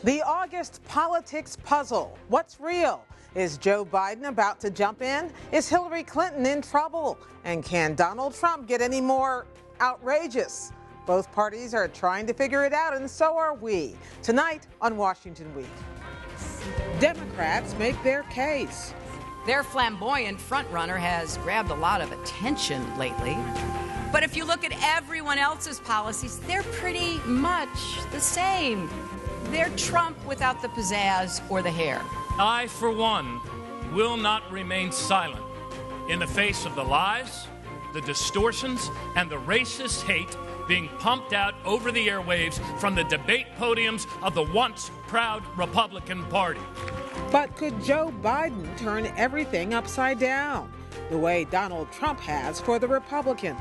The August politics puzzle. What's real? Is Joe Biden about to jump in? Is Hillary Clinton in trouble? And can Donald Trump get any more outrageous? Both parties are trying to figure it out, and so are we. Tonight on Washington Week. Democrats make their case. Their flamboyant frontrunner has grabbed a lot of attention lately. But if you look at everyone else's policies, they're pretty much the same. They're Trump without the pizzazz or the hair. I, for one, will not remain silent in the face of the lies, the distortions, and the racist hate being pumped out over the airwaves from the debate podiums of the once proud Republican Party. But could Joe Biden turn everything upside down, the way Donald Trump has for the Republicans?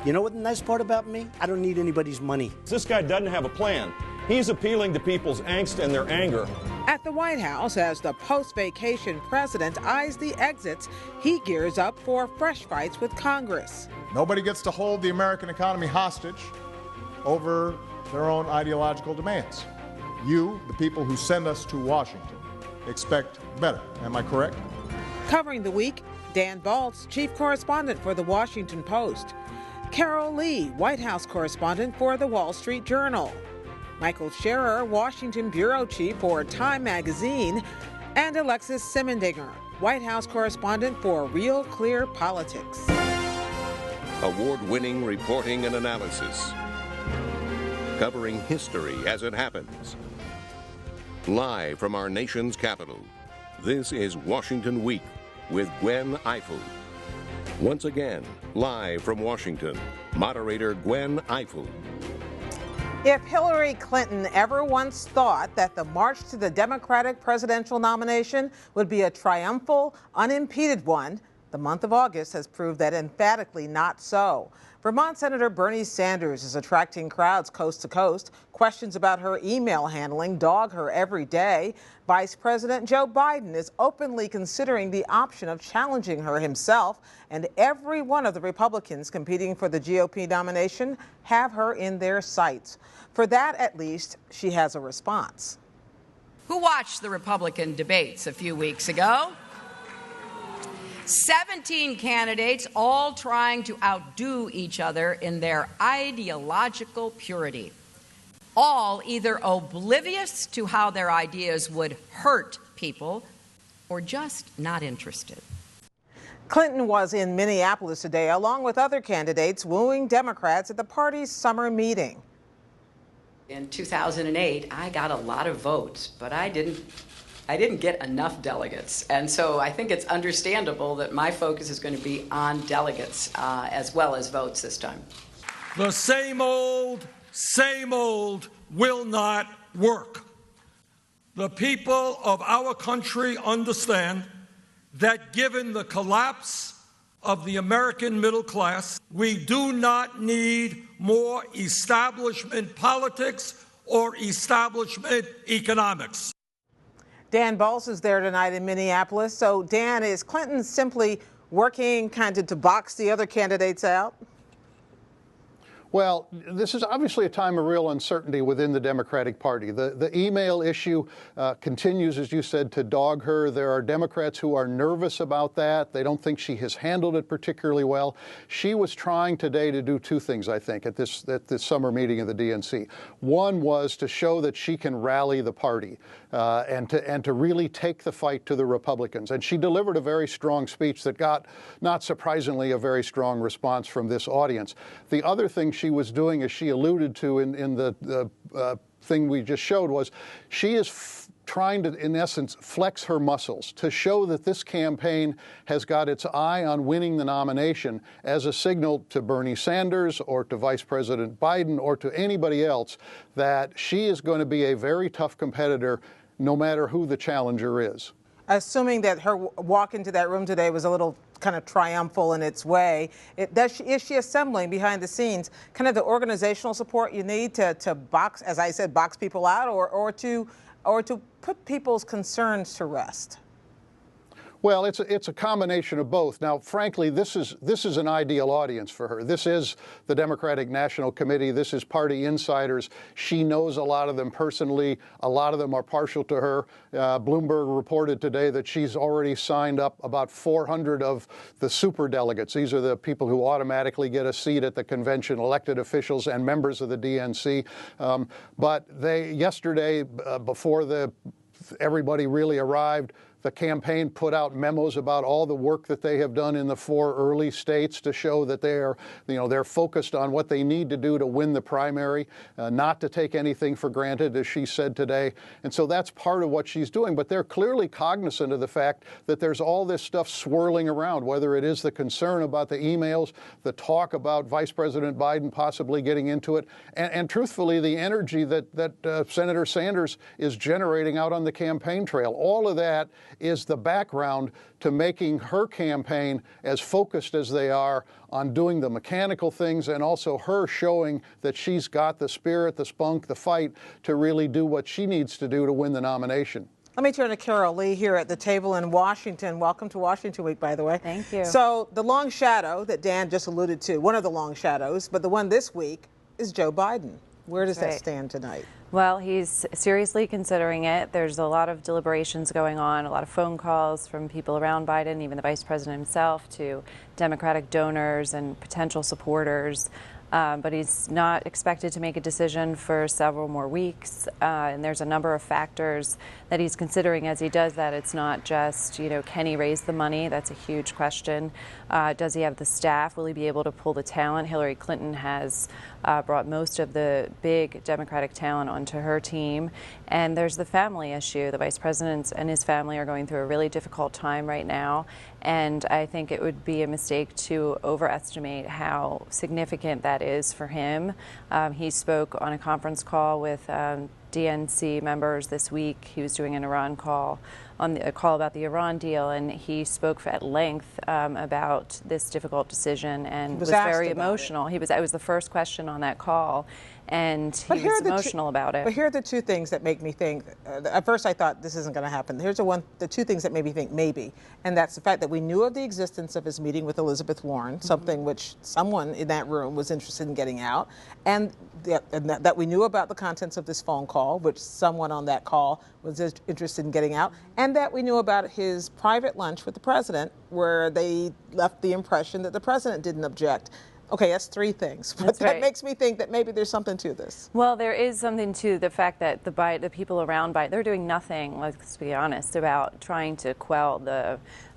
You know what the nice part about me? I don't need anybody's money. This guy doesn't have a plan. He's appealing to people's angst and their anger. At the White House, as the post-vacation president eyes the exits, he gears up for fresh fights with Congress. Nobody gets to hold the American economy hostage over their own ideological demands. You, the people who send us to Washington, expect better. Am I correct? Covering the week, Dan Baltz, chief correspondent for The Washington Post. Carol Lee, White House correspondent for The Wall Street Journal. Michael Scherer, Washington bureau chief for Time magazine. And Alexis Simendinger, White House correspondent for Real Clear Politics. Award-winning reporting and analysis. Covering history as it happens. Live from our nation's capital, this is Washington Week with Gwen Ifill. Once again, live from Washington, moderator Gwen Ifill. If Hillary Clinton ever once thought that the march to the Democratic presidential nomination would be a triumphal, unimpeded one, the month of August has proved that emphatically not so. Vermont Senator Bernie Sanders is attracting crowds coast to coast. Questions about her email handling dog her every day. Vice President Joe Biden is openly considering the option of challenging her himself, and every one of the Republicans competing for the GOP nomination have her in their sights. For that, at least, she has a response. Who watched the Republican debates a few weeks ago? 17 candidates, all trying to outdo each other in their ideological purity. All either oblivious to how their ideas would hurt people or just not interested. Clinton was in Minneapolis today, along with other candidates, wooing Democrats at the party's summer meeting. In 2008, I got a lot of votes, but I didn't get enough delegates. And so I think it's understandable that my focus is going to be on delegates as well as votes this time. The same old will not work. The people of our country understand that given the collapse of the American middle class, we do not need more establishment politics or establishment economics. Dan Baltz is there tonight in Minneapolis. So, Dan, is Clinton simply working kind of to box the other candidates out? Well, this is obviously a time of real uncertainty within the Democratic Party. The email issue continues, as you said, to dog her. There are Democrats who are nervous about that. They don't think she has handled it particularly well. She was trying today to do two things, I think, at this summer meeting of the DNC. One was to show that she can rally the party and to really take the fight to the Republicans. And she delivered a very strong speech that got, not surprisingly, a very strong response from this audience. The other thing she was doing, as she alluded to in the thing we just showed, was she is trying to, in essence, flex her muscles to show that this campaign has got its eye on winning the nomination as a signal to Bernie Sanders or to Vice President Biden or to anybody else that she is going to be a very tough competitor no matter who the challenger is. Assuming that her walk into that room today was a little kind of triumphal in its way, is she assembling behind the scenes kind of the organizational support you need to box, as I said, box people out or to put people's concerns to rest? Well, it's a combination of both. Now, frankly, this is an ideal audience for her. This is the Democratic National Committee. This is party insiders. She knows a lot of them personally. A lot of them are partial to her. Bloomberg reported today that she's already signed up about 400 of the superdelegates. These are the people who automatically get a seat at the convention, elected officials and members of the DNC. But yesterday, before everybody really arrived, the campaign put out memos about all the work that they have done in the 4 early states to show that they're focused on what they need to do to win the primary, not to take anything for granted, as she said today. And so that's part of what she's doing. But they're clearly cognizant of the fact that there's all this stuff swirling around, whether it is the concern about the emails, the talk about Vice President Biden possibly getting into it, and truthfully, the energy that Senator Sanders is generating out on the campaign trail. All of that is the background to making her campaign as focused as they are on doing the mechanical things, and also her showing that she's got the spirit, the spunk, the fight to really do what she needs to do to win the nomination. Let me turn to Carol Lee here at the table in Washington. Welcome to Washington Week, by the way. Thank you. So the long shadow that Dan just alluded to, one of the long shadows, but the one this week is Joe Biden. Where does that stand tonight? Well, he's seriously considering it. There's a lot of deliberations going on, a lot of phone calls from people around Biden, even the vice president himself, to Democratic donors and potential supporters. But he's not expected to make a decision for several more weeks. And there's a number of factors that he's considering as he does that. It's not just, can he raise the money? That's a huge question. Does he have the staff? Will he be able to pull the talent? Hillary Clinton has brought most of the big Democratic talent onto her team. And there's the family issue. The vice president and his family are going through a really difficult time right now. And I think it would be a mistake to overestimate how significant that is for him. He spoke on a conference call with DNC members this week. He was doing an Iran call, a call about the Iran deal, and he spoke at length about this difficult decision and was very emotional. It was the first question on that call, and he was emotional about it. But here are the two things that make me think. At first, I thought this isn't going to happen. Here's the two things that made me think maybe, and that's the fact that we knew of the existence of his meeting with Elizabeth Warren, something which someone in that room was interested in getting out, and that we knew about the contents of this phone call, which someone on that call was interested in getting out, and that we knew about his private lunch with the president, where they left the impression that the president didn't object. Okay, that's 3 things. But that makes me think that maybe there's something to this. Well, there is something to the fact that the people around Biden, they're doing nothing, let's be honest, about trying to quell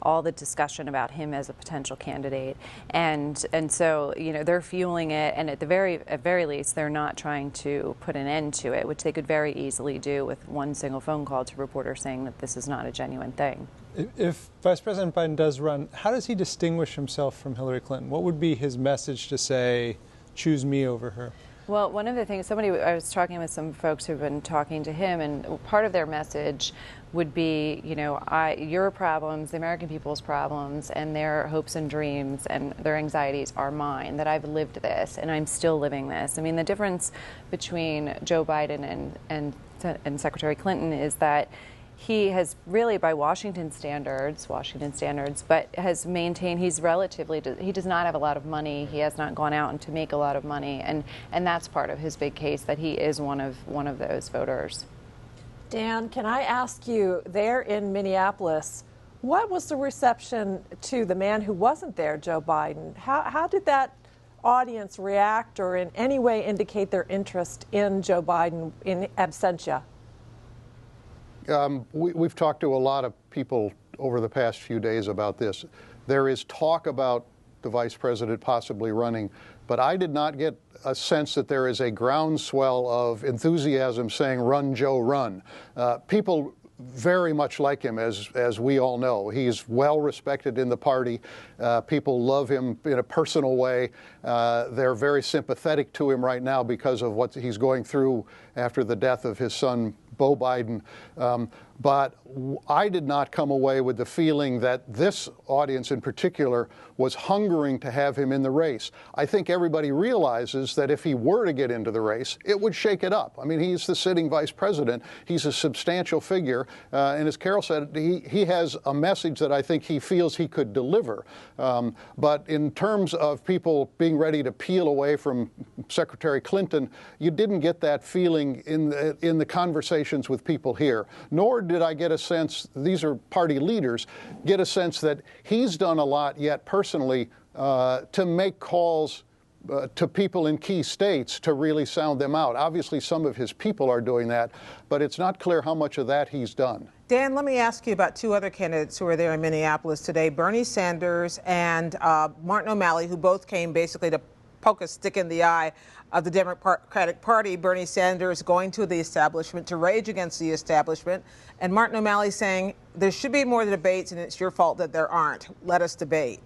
all the discussion about him as a potential candidate. And so, they're fueling it, and at very least, they're not trying to put an end to it, which they could very easily do with one single phone call to reporters saying that this is not a genuine thing. If Vice President Biden does run, how does he distinguish himself from Hillary Clinton? What would be his message to say, choose me over her? Well, one of the things, I was talking with some folks who've been talking to him, and part of their message would be, your problems, the American people's problems, and their hopes and dreams and their anxieties are mine, that I've lived this and I'm still living this. I mean, the difference between Joe Biden and Secretary Clinton is that he has really, by Washington standards, but has maintained he does not have a lot of money. He has not gone out to make a lot of money, and that's part of his big case, that he is one of those voters. Dan, can I ask you, there in Minneapolis, what was the reception to the man who wasn't there, Joe Biden? How did that audience react, or in any way indicate their interest in Joe Biden in absentia? We've talked to a lot of people over the past few days about this. There is talk about the vice president possibly running, but I did not get a sense that there is a groundswell of enthusiasm saying, run, Joe, run. People very much like him, as we all know. He's well respected in the party. People love him in a personal way. They're very sympathetic to him right now because of what he's going through after the death of his son, Beau Biden. But I did not come away with the feeling that this audience in particular was hungering to have him in the race. I think everybody realizes that if he were to get into the race, it would shake it up. I mean, he's the sitting vice president. He's a substantial figure. And as Carol said, he has a message that I think he feels he could deliver. But in terms of people being ready to peel away from Secretary Clinton, you didn't get that feeling in the conversations with people here. Nor did I get a sense, these are party leaders, get a sense that he's done a lot yet personally to make calls to people in key states to really sound them out. Obviously, some of his people are doing that, but it's not clear how much of that he's done. Dan, let me ask you about two other candidates who are there in Minneapolis today, Bernie Sanders and Martin O'Malley, who both came basically to poke a stick in the eye of the Democratic Party. Bernie Sanders going to the establishment to rage against the establishment, and Martin O'Malley saying there should be more debates and it's your fault that there aren't. Let us debate.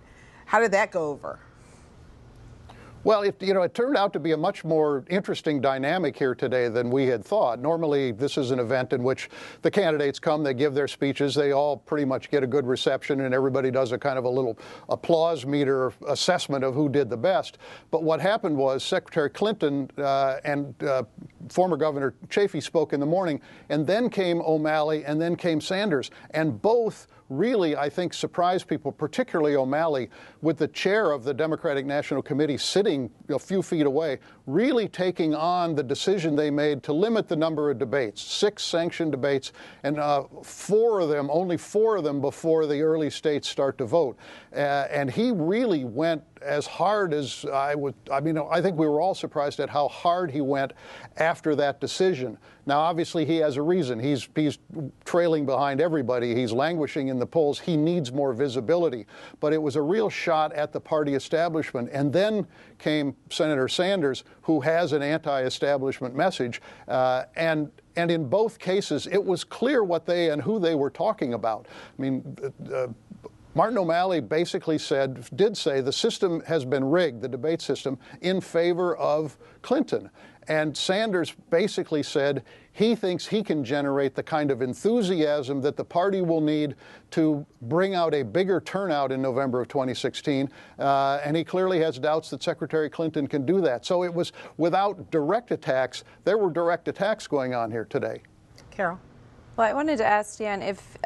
How did that go over? Well, it turned out to be a much more interesting dynamic here today than we had thought. Normally, this is an event in which the candidates come, they give their speeches, they all pretty much get a good reception, and everybody does a kind of a little applause meter assessment of who did the best. But what happened was Secretary Clinton and former Governor Chafee spoke in the morning, and then came O'Malley, and then came Sanders, and both really, I think, surprised people, particularly O'Malley, with the chair of the Democratic National Committee sitting a few feet away, really taking on the decision they made to limit the number of debates, 6 sanctioned debates, and only 4 of them before the early states start to vote. And he really went as hard as I think we were all surprised at how hard he went after that decision. Now, obviously, he has a reason. He's trailing behind everybody. He's languishing in the polls. He needs more visibility. But it was a real shot at the party establishment. And then came Senator Sanders, who has an anti-establishment message. And in both cases, it was clear what they and who they were talking about. I mean, Martin O'Malley basically did say the system has been rigged, the debate system, in favor of Clinton. And Sanders basically said he thinks he can generate the kind of enthusiasm that the party will need to bring out a bigger turnout in November of 2016. And he clearly has doubts that Secretary Clinton can do that. So it was without direct attacks. There were direct attacks going on here today. Carol? Well, I wanted to ask Dan if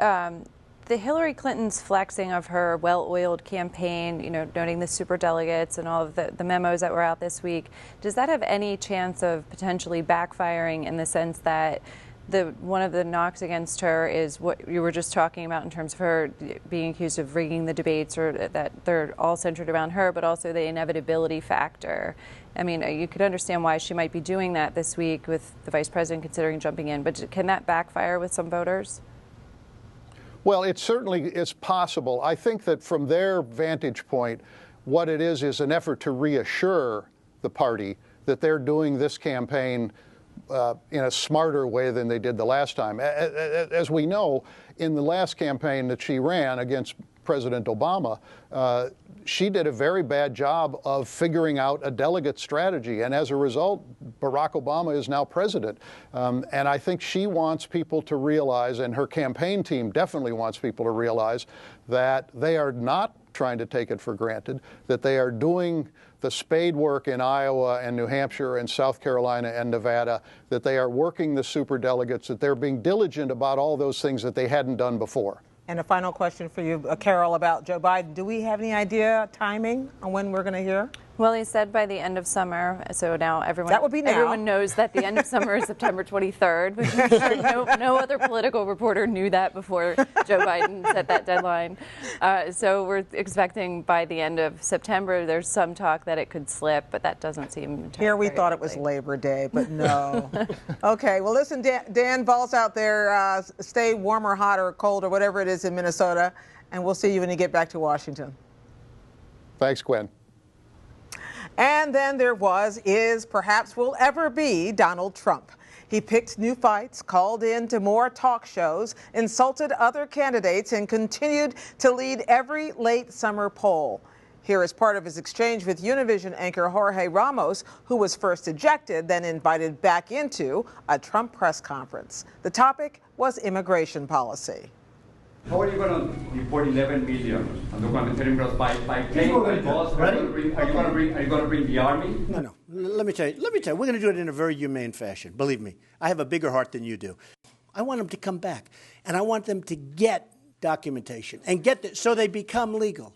the Hillary Clinton's flexing of her well-oiled campaign, noting the superdelegates and all of the memos that were out this week, does that have any chance of potentially backfiring in the sense that one of the knocks against her is what you were just talking about in terms of her being accused of rigging the debates, or that they're all centered around her, but also the inevitability factor? I mean, you could understand why she might be doing that this week with the vice president considering jumping in, but can that backfire with some voters? Well, it certainly is possible. I think that from their vantage point, what it is an effort to reassure the party that they're doing this campaign in a smarter way than they did the last time. As we know, in the last campaign that she ran against President Obama, she did a very bad job of figuring out a delegate strategy. And as a result, Barack Obama is now president. And I think she wants people to realize, and her campaign team definitely wants people to realize, that they are not trying to take it for granted, that they are doing the spade work in Iowa and New Hampshire and South Carolina and Nevada, that they are working the superdelegates, that they're being diligent about all those things that they hadn't done before. And a final question for you, Carol, about Joe Biden. Do we have any idea timing on when we're going to hear? Well, he said by the end of summer, so now everyone knows that the end of summer is September 23rd, which I'm sure no other political reporter knew that before Joe Biden set that deadline. So we're expecting by the end of September. There's some talk that it could slip, but that doesn't seem Here we thought likely. It was Labor Day, but no. Okay, well, listen, Dan Ball's out there. Stay warm or hot or cold or whatever it is in Minnesota, and we'll see you when you get back to Washington. Thanks, Gwen. And then there is, perhaps will ever be, Donald Trump. He picked new fights, called in to more talk shows, insulted other candidates, and continued to lead every late summer poll. Here is part of his exchange with Univision anchor Jorge Ramos, who was first ejected, then invited back into a Trump press conference. The topic was immigration policy. How are you going to deport 11 million undocumented immigrants by plane, by bus? Are you going to bring the army? No. Let me tell you, we're going to do it in a very humane fashion. Believe me, I have a bigger heart than you do. I want them to come back, and I want them to get documentation and so they become legal.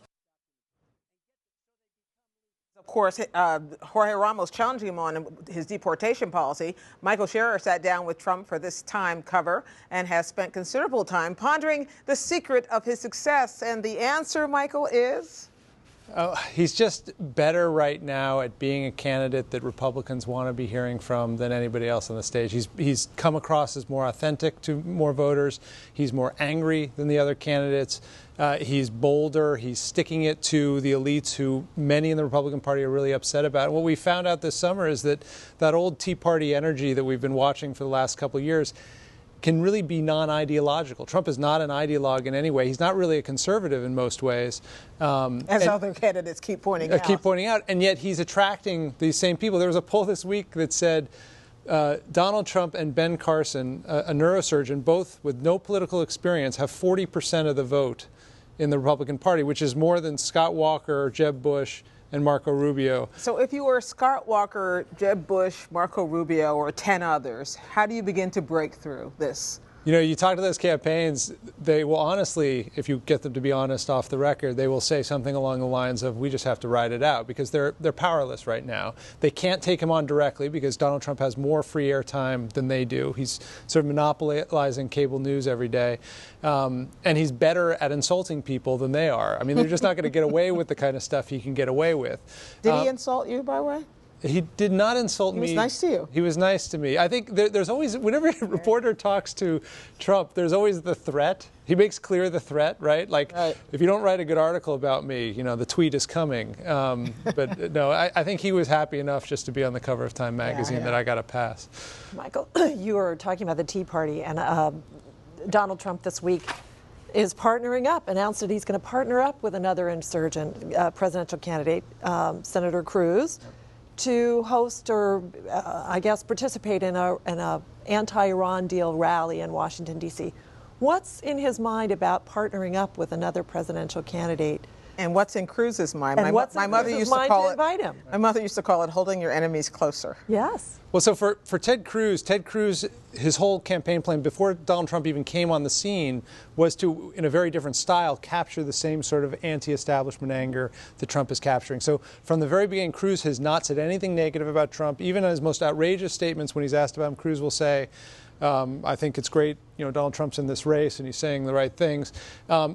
Of course, Jorge Ramos challenging him on his deportation policy. Michael Scherer sat down with Trump for this Time cover and has spent considerable time pondering the secret of his success. And the answer, Michael, is? He's just better right now at being a candidate that Republicans want to be hearing from than anybody else on the stage. He's come across as more authentic to more voters. He's more angry than the other candidates. He's bolder. He's sticking it to the elites who many in the Republican Party are really upset about. And what we found out this summer is that old Tea Party energy that we've been watching for the last couple of years can really be non-ideological. Trump is not an ideologue in any way. He's not really a conservative in most ways. As other candidates keep pointing out. And yet he's attracting these same people. There was a poll this week that said Donald Trump and Ben Carson, a neurosurgeon, both with no political experience, have 40% of the vote in the Republican Party, which is more than Scott Walker, Jeb Bush, and Marco Rubio. So if you were Scott Walker, Jeb Bush, Marco Rubio, or 10 others, how do you begin to break through this? You know, you talk to those campaigns, they will honestly, if you get them to be honest off the record, they will say something along the lines of, we just have to ride it out, because they're powerless right now. They can't take him on directly because Donald Trump has more free airtime than they do. He's sort of monopolizing cable news every day. And he's better at insulting people than they are. I mean, they're just not going to get away with the kind of stuff he can get away with. Did he insult you, by the way? He did not insult me. He was nice to you. He was nice to me. I think there's always, whenever a reporter talks to Trump, there's always the threat. He makes clear the threat, right? Like, if you don't write a good article about me, you know, the tweet is coming. But no, I think he was happy enough just to be on the cover of Time magazine that I got a pass. Michael, you were talking about the Tea Party, and Donald Trump this week is partnering up, announced that he's going to partner up with another insurgent presidential candidate, Senator Cruz, to host or, I guess, participate in a anti-Iran deal rally in Washington, D.C. What's in his mind about partnering up with another presidential candidate? And what's in Cruz's mind? And my mother used to call it, invite him? My mother used to call it holding your enemies closer. Yes. Well, so for Ted Cruz, his whole campaign plan before Donald Trump even came on the scene was to, in a very different style, capture the same sort of anti-establishment anger that Trump is capturing. So from the very beginning, Cruz has not said anything negative about Trump. Even in his most outrageous statements, when he's asked about him, Cruz will say, I think it's great, you know, Donald Trump's in this race and he's saying the right things.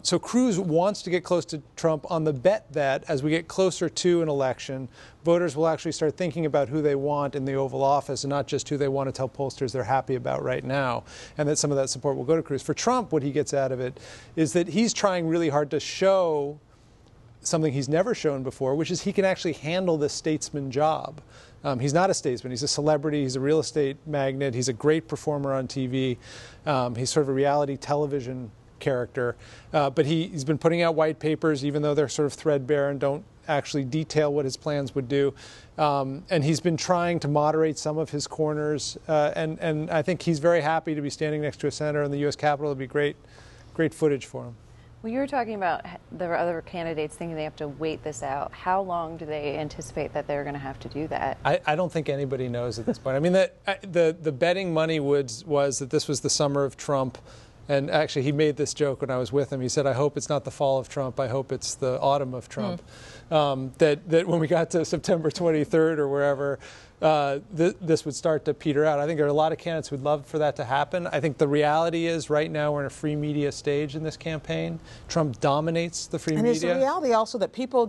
So Cruz wants to get close to Trump on the bet that as we get closer to an election, voters will actually start thinking about who they want in the Oval Office and not just who they want to tell pollsters they're happy about right now, and that some of that support will go to Cruz. For Trump, what he gets out of it is that he's trying really hard to show something he's never shown before, which is he can actually handle the statesman job. He's not a statesman. He's a celebrity. He's a real estate magnate. He's a great performer on TV. He's sort of a reality television character. But he's been putting out white papers, even though they're sort of threadbare and don't actually detail what his plans would do. And he's been trying to moderate some of his corners. And I think he's very happy to be standing next to a senator in the U.S. Capitol. It'll be great footage for him. Well, you were talking about the other candidates thinking they have to wait this out. How long do they anticipate that they're going to have to do that? I don't think anybody knows at this point. I mean, the betting money was that this was the summer of Trump. And actually, he made this joke when I was with him. He said, I hope it's not the fall of Trump. I hope it's the autumn of Trump. That when we got to September 23rd or wherever, this would start to peter out. I think there are a lot of candidates who'd love for that to happen. I think the reality is right now we're in a free media stage in this campaign. Trump dominates the free media. And is the reality also that people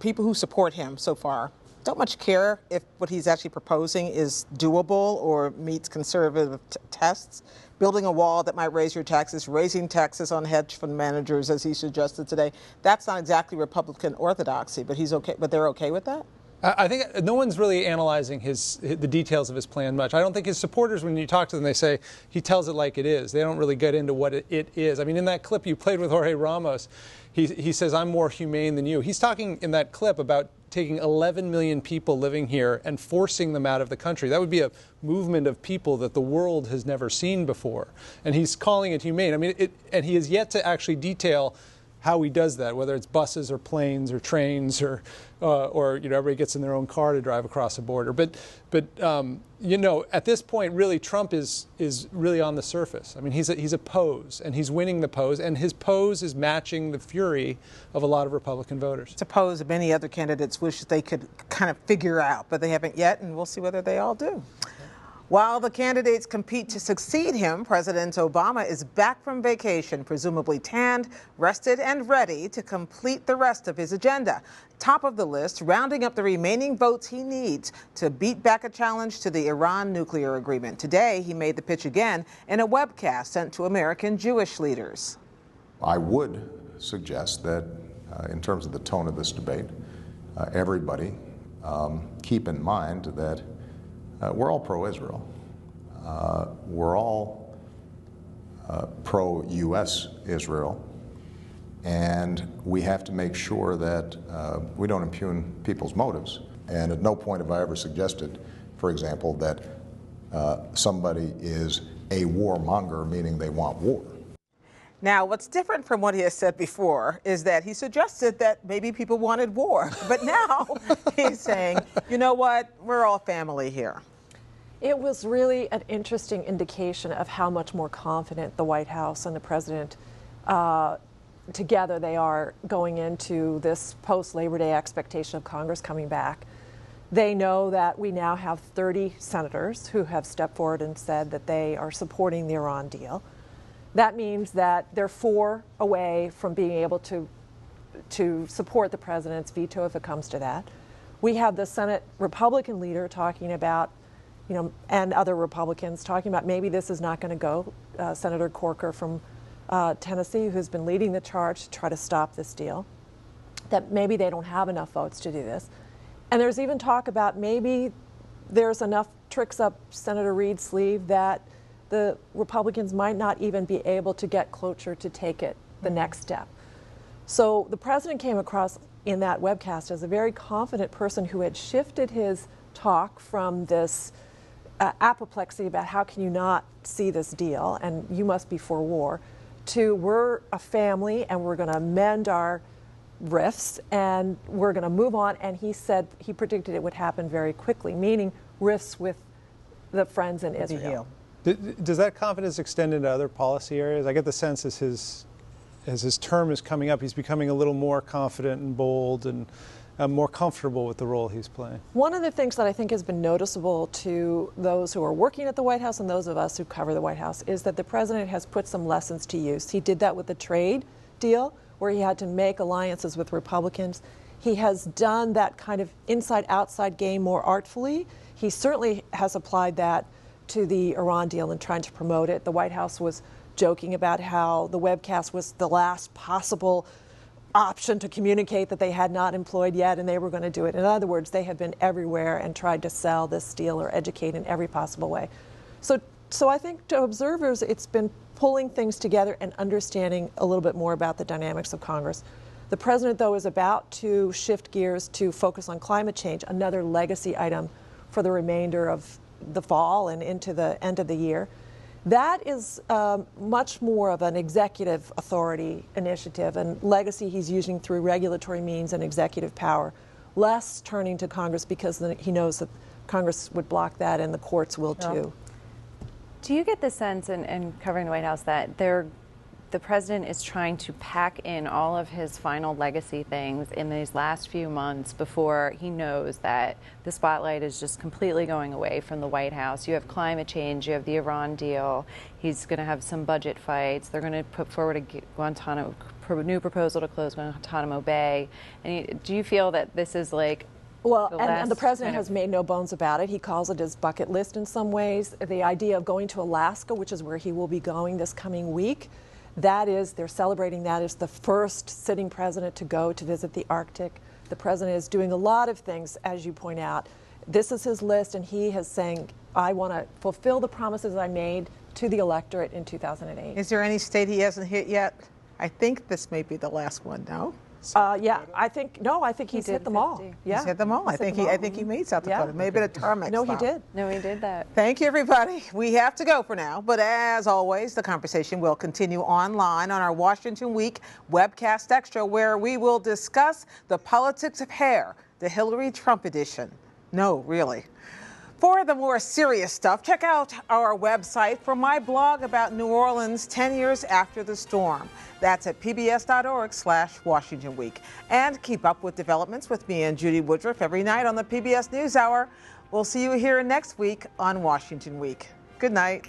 who support him so far don't much care if what he's actually proposing is doable or meets conservative tests? Building a wall that might raise your taxes, raising taxes on hedge fund managers, as he suggested today, that's not exactly Republican orthodoxy, but he's okay. But they're okay with that? I think no one's really analyzing the details of his plan much. I don't think his supporters, when you talk to them, they say he tells it like it is. They don't really get into what it is. I mean, in that clip you played with Jorge Ramos, he says, I'm more humane than you. He's talking in that clip about taking 11 million people living here and forcing them out of the country. That would be a movement of people that the world has never seen before. And he's calling it humane. I mean, and he has yet to actually detail how he does that, whether it's buses or planes or trains or everybody gets in their own car to drive across the border. But at this point, really, Trump is really on the surface. I mean, he's a pose, and he's winning the pose, and his pose is matching the fury of a lot of Republican voters. It's a pose many other candidates wish they could kind of figure out, but they haven't yet, and we'll see whether they all do. While the candidates compete to succeed him, President Obama is back from vacation, presumably tanned, rested, and ready to complete the rest of his agenda. Top of the list, rounding up the remaining votes he needs to beat back a challenge to the Iran nuclear agreement. Today, he made the pitch again in a webcast sent to American Jewish leaders. I would suggest that in terms of the tone of this debate, everybody keep in mind that we're all pro-Israel. We're all pro-U.S. Israel. And we have to make sure that we don't impugn people's motives. And at no point have I ever suggested, for example, that somebody is a warmonger, meaning they want war. Now, what's different from what he has said before is that he suggested that maybe people wanted war. But now he's saying, you know what, we're all family here. It was really an interesting indication of how much more confident the White House and the president together they are going into this post-Labor Day expectation of Congress coming back. They know that we now have 30 senators who have stepped forward and said that they are supporting the Iran deal. That means that they're 4 away from being able to support the president's veto if it comes to that. We have the Senate Republican leader talking about, and other Republicans talking about maybe this is not going to go. Senator Corker from Tennessee, who's been leading the charge to try to stop this deal, that maybe they don't have enough votes to do this. And there's even talk about maybe there's enough tricks up Senator Reid's sleeve that the Republicans might not even be able to get cloture to take it the next step. So the president came across in that webcast as a very confident person who had shifted his talk from this apoplexy about how can you not see this deal and you must be for war, to we're a family and we're going to mend our rifts and we're going to move on. And he said he predicted it would happen very quickly, meaning rifts with the friends in Israel. Does that confidence extend into other policy areas? I get the sense as his term is coming up, he's becoming a little more confident and bold and more comfortable with the role he's playing. One of the things that I think has been noticeable to those who are working at the White House and those of us who cover the White House is that the president has put some lessons to use. He did that with the trade deal, where he had to make alliances with Republicans. He has done that kind of inside-outside game more artfully. He certainly has applied that to the Iran deal and trying to promote it. The White House was joking about how the webcast was the last possible option to communicate that they had not employed yet, and they were going to do it. In other words, they have been everywhere and tried to sell this deal or educate in every possible way. So I think to observers, it's been pulling things together and understanding a little bit more about the dynamics of Congress. The president, though, is about to shift gears to focus on climate change, another legacy item for the remainder of the fall and into the end of the year. That is much more of an executive authority initiative and legacy he's using through regulatory means and executive power, less turning to Congress because he knows that Congress would block that and the courts will too. Do you get the sense in covering the White House that the president is trying to pack in all of his final legacy things in these last few months before he knows that the spotlight is just completely going away from the White House? You have climate change, you have the Iran deal, he's going to have some budget fights, they're going to put forward a new proposal to close Guantanamo Bay. And do you feel that this is like and the president has made no bones about it. He calls it his bucket list in some ways. The idea of going to Alaska, which is where he will be going this coming week, they're celebrating that as the first sitting president to go to visit the Arctic. The president is doing a lot of things, as you point out. This is his list, and he is saying, I want to fulfill the promises I made to the electorate in 2008. Is there any state he hasn't hit yet? I think this may be the last one, no? Yeah, I think he's hit them all. Yeah, he's hit them all. I think he made South Dakota. Maybe a term. No, he did. No, he did that. Thank you, everybody. We have to go for now, but as always, the conversation will continue online on our Washington Week webcast extra, where we will discuss the politics of hair, the Hillary Trump edition. No, really. For the more serious stuff, check out our website for my blog about New Orleans 10 years after the storm. That's at pbs.org/Washington Week. And keep up with developments with me and Judy Woodruff every night on the PBS NewsHour. We'll see you here next week on Washington Week. Good night.